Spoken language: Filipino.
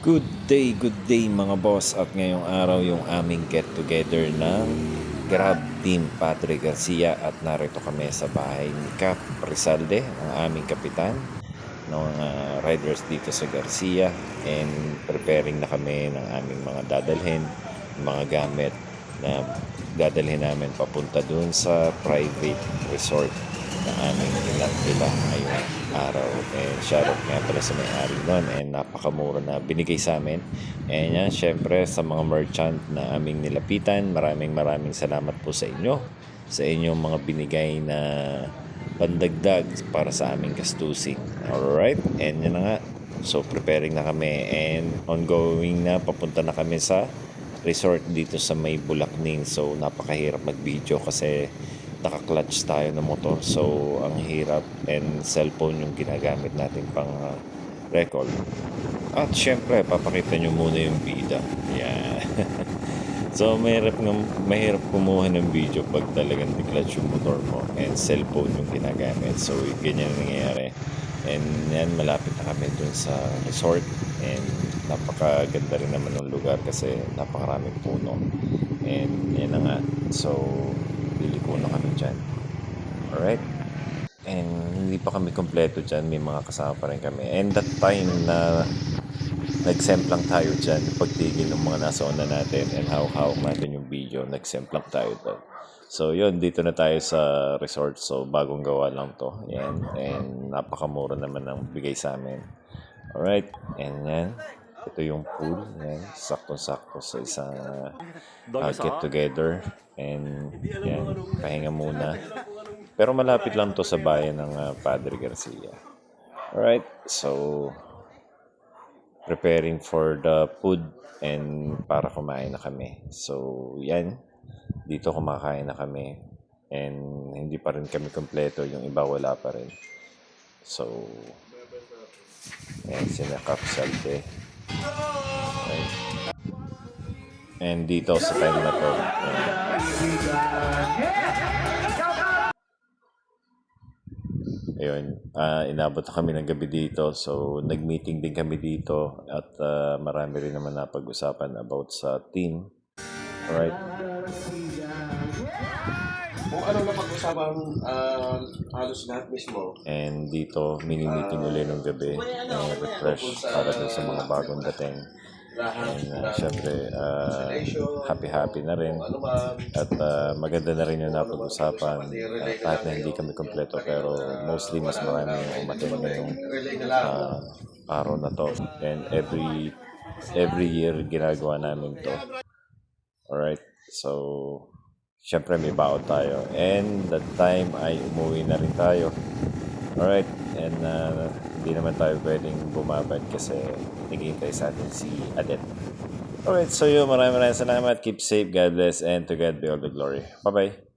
Good day mga boss, at ngayong araw yung aming get together ng Grab Team Patrick Garcia, at narito kami sa bahay ni Cap Rizalde, ang aming kapitan ng riders dito sa Garcia, and preparing na kami ng aming mga dadalhin, mga gamit na dadalhin namin papunta dun sa private resort na aming ila ngayong araw. And shoutout nga pala sa may-ari nun, and napakamura na binigay sa amin. And yan, syempre sa mga merchant na aming nilapitan, maraming salamat po sa inyo, sa inyong mga binigay na pandagdag para sa aming gastusin. Alright, and yan na nga. So preparing na kami and ongoing na, papunta na kami sa resort dito sa may Bulacning. So napakahirap mag-video kasi naka-clutch tayo ng motor, so ang hirap, and cellphone yung ginagamit natin pang record. At syempre papakita nyo muna yung bida. Yeah. So mahirap kumuha ng video pag talagang di-clutch yung motor mo and cellphone yung ginagamit. So ganyan ang nangyayari. And yan, malapit na kami dun sa resort, and napakaganda rin naman ng lugar kasi napakaraming puno. And yan na nga, so liliko na kami dyan. Alright, and hindi pa kami kompleto dyan, may mga kasama pa rin kami. And that time na nag-semp lang tayo dyan, pagtigil ng mga nasa una natin and hawak natin yung video, nag-semp lang tayo doon. So yun, dito na tayo sa resort. So bagong gawa lang to. Yan. And napakamura naman ang bigay sa amin. Alright, and yan, ito yung pool. Yan, sakto-sakto sa isang get together. And yan, pahinga muna. Pero malapit lang to sa bayan ng Padre Garcia. Alright, so preparing for the food and para kumain na kami. So yan, dito kumakain na kami, and hindi pa rin kami kompleto, yung iba wala pa rin. So yan, sina Kapsalte. Okay. And dito sa time na to, ayun, inabot na kami ng gabi dito. So nag-meeting din kami dito, at marami rin naman napag-usapan about sa team. Alright. Kung ano na pag-usapan halos lahat mismo. And dito, mini-meeting ulit ng gabi, refresh para dun sa mga bagong dating. And syempre, happy na rin. At maganda na rin yung napag-usapan. Kahit na hindi kami kompleto, pero mostly mas marami yung umatin ngayong araw na to. And every year ginagawa namin to. Alright, so syempre may baon tayo, and that time ay umuwi na rin tayo. Alright, and hindi naman tayo pwedeng bumabad kasi naghihintay sa atin si Adet. Alright, so yun, maraming salamat. Keep safe, God bless, and to God be all the glory. Bye bye.